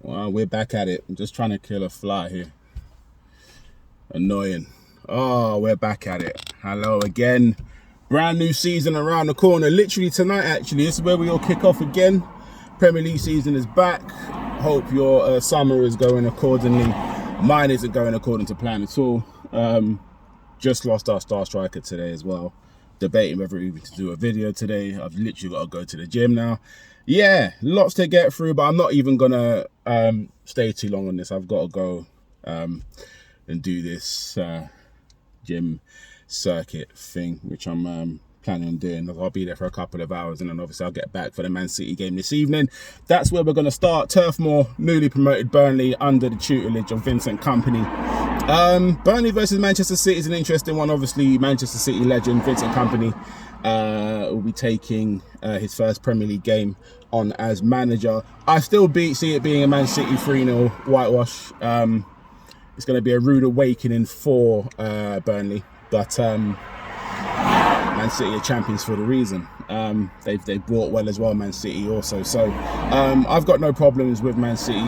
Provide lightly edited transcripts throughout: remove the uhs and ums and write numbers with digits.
Well, we're back at it. I'm just trying to kill a fly here. Annoying. Oh, we're back at it. Hello again. Brand new season around the corner. Literally tonight, actually. This is where we all kick off again. Premier League season is back. Hope your summer is going accordingly. Mine isn't going according to plan at all. Just lost our star striker today as well. Debating whether even to do a video today. I've literally got to go to the gym now. Yeah, lots to get through, but I'm not even gonna stay too long on this. I've got to go and do this gym circuit thing, which I'm planning on doing. I'll be there for a couple of hours, and then obviously I'll get back for the Man City game this evening. That's where we're going to start. Turf Moor, newly promoted Burnley under the tutelage of Vincent Kompany. Burnley versus Manchester City is an interesting one. Obviously, Manchester City legend Vincent Kompany will be taking his first Premier League game on as manager. I still see it being a Man City 3-0 whitewash. It's going to be a rude awakening for Burnley, but Man City are champions for the reason. They've brought well as well, Man City also. So I've got no problems with Man City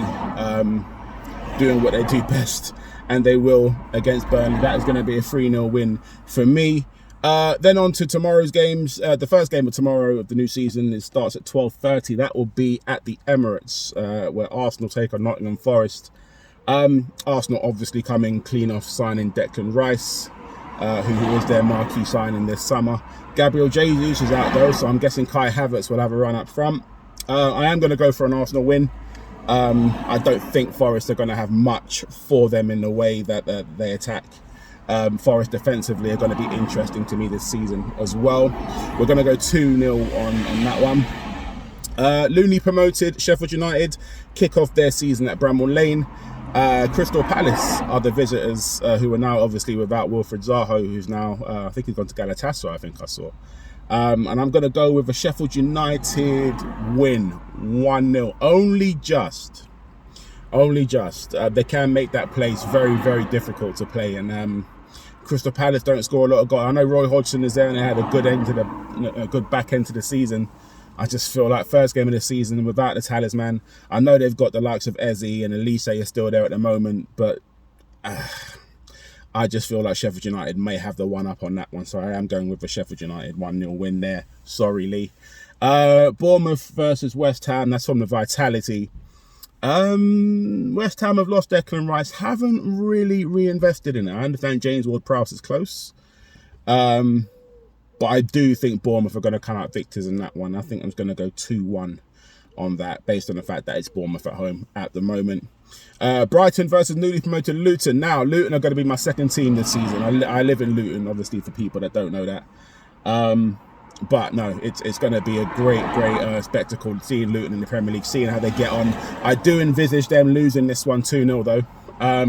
doing what they do best, and they will against Burnley. That is going to be a 3-0 win for me. Then on to tomorrow's games. The first game of tomorrow of the new season, it starts at 12:30. That will be at the Emirates, where Arsenal take on Nottingham Forest. Arsenal obviously coming clean off signing Declan Rice, who was their marquee signing this summer. Gabriel Jesus is out though, so I'm guessing Kai Havertz will have a run up front. I am going to go for an Arsenal win. I don't think Forest are going to have much for them in the way that they attack. Forest defensively are going to be interesting to me this season as well. We're going to go 2-0 on that one. Newly promoted Sheffield United kick off their season at Bramall Lane. Crystal Palace are the visitors, who are now obviously without Wilfred Zaha, who's now, I think he's gone to Galatasaray, I think I saw. And I'm going to go with a Sheffield United win, 1-0. Only just. They can make that place very, very difficult to play. And Crystal Palace don't score a lot of goals. I know Roy Hodgson is there and they had a good back end to the season. I just feel like first game of the season without the talisman. I know they've got the likes of Eze and Elise are still there at the moment, but I just feel like Sheffield United may have the one up on that one. So I am going with the Sheffield United 1-0 win there. Sorry, Lee. Bournemouth versus West Ham. That's from the Vitality. West Ham have lost Declan Rice. Haven't really reinvested in it. I understand James Ward-Prowse is close. But I do think Bournemouth are going to come out victors in that one. I think I'm going to go 2-1 on that, based on the fact that it's Bournemouth at home at the moment. Brighton versus newly promoted Luton. Now, Luton are going to be my second team this season. I live in Luton, obviously, for people that don't know that. But no, it's going to be a great spectacle seeing Luton in the Premier League, seeing how they get on. I do envisage them losing this one 2-0 though. I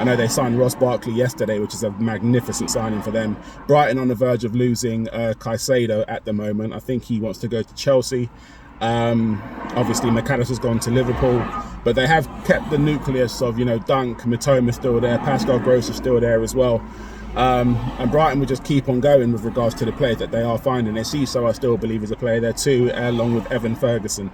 know they signed Ross Barkley yesterday, which is a magnificent signing for them. Brighton on the verge of losing Caicedo at the moment. I think he wants to go to Chelsea. Obviously, McAllister's gone to Liverpool, but they have kept the nucleus of, Dunk, Mitoma still there, Pascal Gross is still there as well. And Brighton will just keep on going with regards to the players that they are finding. Cisse, I still believe, is a player there too, along with Evan Ferguson.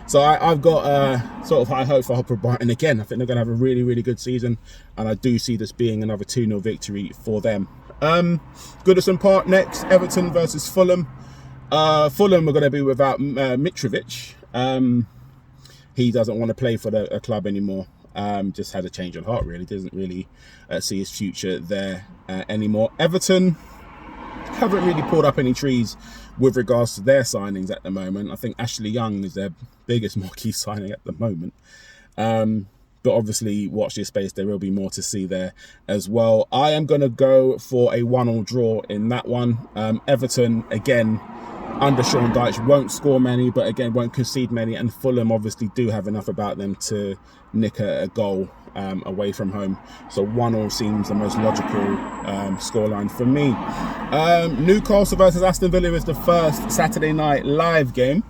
So I've got sort of high hope for Brighton again. I think they're going to have a really, really good season, and I do see this being another 2-0 victory for them. Goodison Park next, Everton versus Fulham. Fulham are going to be without Mitrovic. He doesn't want to play for the club anymore. Just had a change of heart, really. Doesn't really see his future there anymore. Everton haven't really pulled up any trees with regards to their signings at the moment. I think Ashley Young is their biggest marquee signing at the moment. But obviously, watch this space. There will be more to see there as well. I am going to go for a 1-1 draw in that one. Everton, again, under Sean Dyche, won't score many, but again, won't concede many. And Fulham obviously do have enough about them to nick a goal away from home. So 1-1 seems the most logical scoreline for me. Newcastle versus Aston Villa is the first Saturday night live game.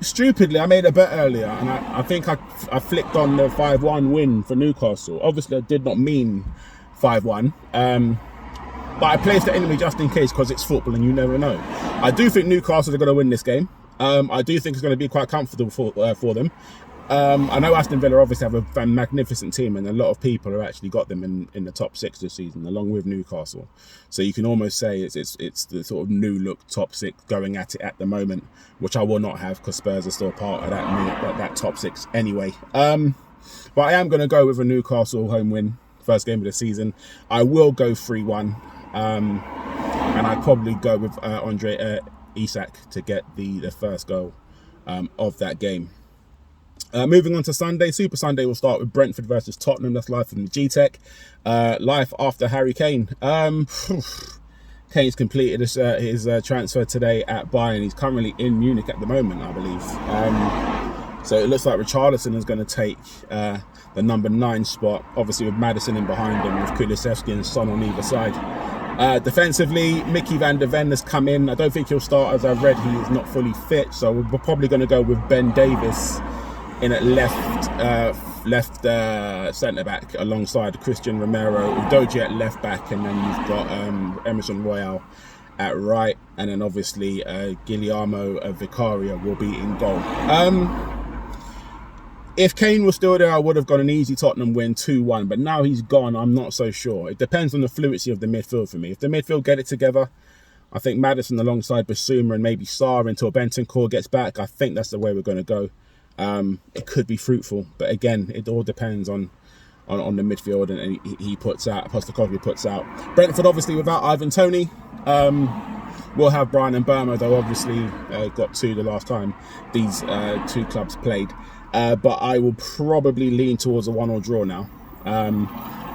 Stupidly, I made a bet earlier, and I think I flicked on the 5-1 win for Newcastle. Obviously, I did not mean 5-1. But I placed it anyway just in case, because it's football and you never know. I do think Newcastle are going to win this game. I do think it's going to be quite comfortable for them. I know Aston Villa obviously have a magnificent team, and a lot of people have actually got them in the top 6 this season, along with Newcastle. So you can almost say it's the sort of new look top 6 going at it at the moment, which I will not have because Spurs are still part of that top 6 anyway. But I am going to go with a Newcastle home win, first game of the season. I will go 3-1, and I'd probably go with Andre Isak to get the first goal of that game. Moving on to Sunday, Super Sunday will start with Brentford versus Tottenham. That's live from the G-Tech. Live after Harry Kane. Kane's completed his transfer today at Bayern. He's currently in Munich at the moment, I believe. So it looks like Richarlison is going to take the number 9 spot, obviously with Maddison in behind him, with Kulusevski and Son on either side. Defensively, Mickey van der Ven has come in. I don't think he'll start, as I've read. He is not fully fit, so we're probably going to go with Ben Davis in at left centre back alongside Christian Romero, Udogie at left back, and then you've got Emerson Royale at right, and then obviously Guillermo Vicaria will be in goal. If Kane was still there, I would have got an easy Tottenham win 2-1, but now he's gone, I'm not so sure. It depends on the fluidity of the midfield for me. If the midfield get it together, I think Maddison alongside Basuma and maybe Sarr until Bentancur gets back, I think that's the way we're going to go. It could be fruitful, but again, it all depends on the midfield and he puts out, Postecoglou puts out. Brentford obviously without Ivan Toney. We'll have Brian and Burma, though obviously got 2 the last time these 2 clubs played. But I will probably lean towards a 1-1 draw now.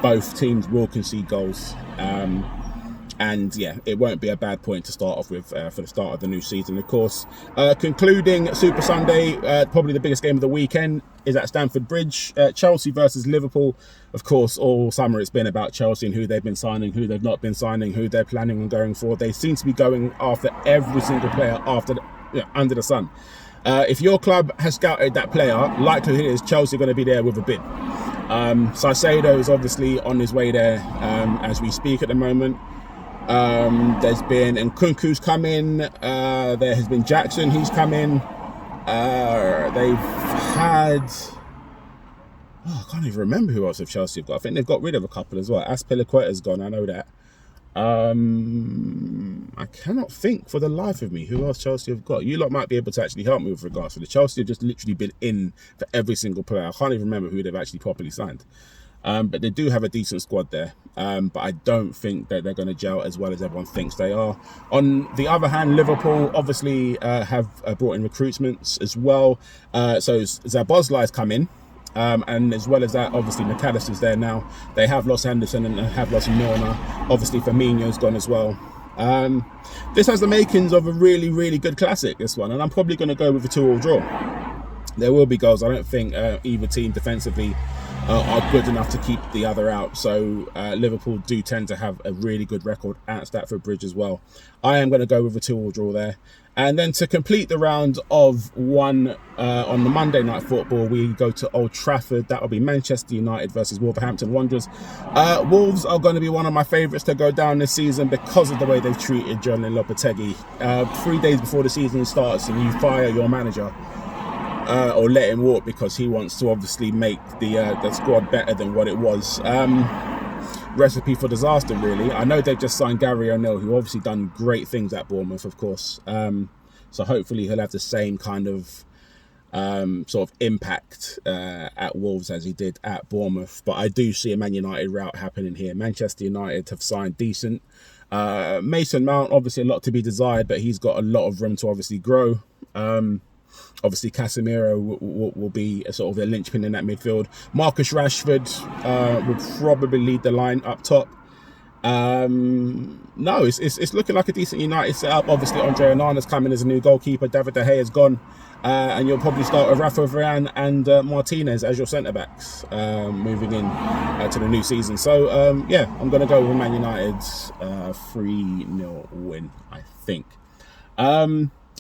Both teams will concede goals. And yeah, it won't be a bad point to start off with for the start of the new season, of course. Concluding Super Sunday, probably the biggest game of the weekend is at Stamford Bridge. Chelsea versus Liverpool. Of course, all summer it's been about Chelsea and who they've been signing, who they've not been signing, who they're planning on going for. They seem to be going after every single player under the sun. If your club has scouted that player, likelihood is Chelsea are going to be there with a bid. Saicedo is obviously on his way there as we speak at the moment. There's been Nkunku's come in, there has been Jackson, he's come in. They've had, I can't even remember who else of Chelsea have got. I think they've got rid of a couple as well. Aspilicueta's gone, I know that. I cannot think for the life of me who else Chelsea have got. You lot might be able to actually help me with regards to the Chelsea have just literally been in for every single player. I can't even remember who they've actually properly signed. But they do have a decent squad there. But I don't think that they're going to gel as well as everyone thinks they are. On the other hand, Liverpool obviously have brought in recruitments as well. So Zabozlai's come in. And as well as that, obviously McAllister's there now. They have lost Henderson and have lost Milner. Obviously Firmino's gone as well. This has the makings of a really, really good classic, this one. And I'm probably going to go with a 2-2 draw. There will be goals. I don't think either team defensively are good enough to keep the other out. So Liverpool do tend to have a really good record at Stamford Bridge as well. I am going to go with a 2-2 draw there. And then to complete the round of 1 on the Monday Night Football, we go to Old Trafford. That will be Manchester United versus Wolverhampton Wanderers. Wolves are going to be one of my favourites to go down this season because of the way they've treated Julian Lopetegui. 3 days before the season starts and you fire your manager, or let him walk because he wants to obviously make the squad better than what it was. Recipe for disaster, really. I know they've just signed Gary O'Neill, who obviously done great things at Bournemouth, of course. So hopefully he'll have the same kind of sort of impact at Wolves as he did at Bournemouth. But I do see a Man United route happening here. Manchester United have signed decent. Mason Mount, obviously a lot to be desired, but he's got a lot of room to obviously grow. Obviously, Casemiro will be a sort of a linchpin in that midfield. Marcus Rashford will probably lead the line up top. No, it's looking like a decent United setup. Obviously, Andre Onana's coming as a new goalkeeper. David De Gea's gone. And you'll probably start with Rafa Varane and Martinez as your centre-backs moving in to the new season. So, yeah, I'm going to go with Man United's 3-0 win, I think.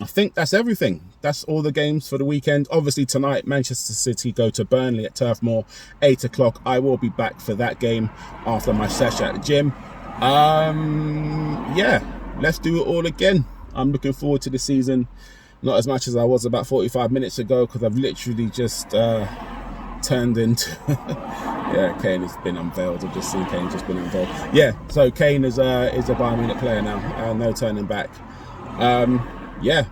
I think that's everything. That's all the games for the weekend. Obviously tonight, Manchester City go to Burnley at Turf Moor, 8 o'clock. I will be back for that game after my session at the gym. Yeah, let's do it all again. I'm looking forward to the season. Not as much as I was about 45 minutes ago, because I've literally just turned into yeah, Kane has been unveiled. I've just seen Kane just been unveiled. Yeah, so Kane is a Bayern Munich player now, no turning back. Yeah,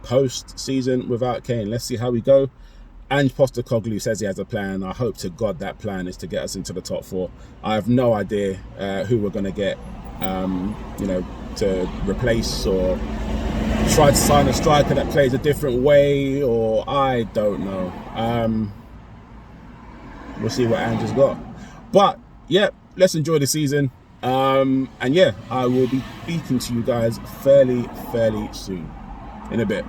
post season without Kane, let's see how we go. Ange Postecoglou says he has a plan. I hope to God that plan is to get us into the top 4. I have no idea who we're going to get, you know, to replace or try to sign a striker that plays a different way, or I don't know. We'll see what Ange has got. But yeah, let's enjoy the season. And yeah, I will be speaking to you guys fairly soon. In a bit.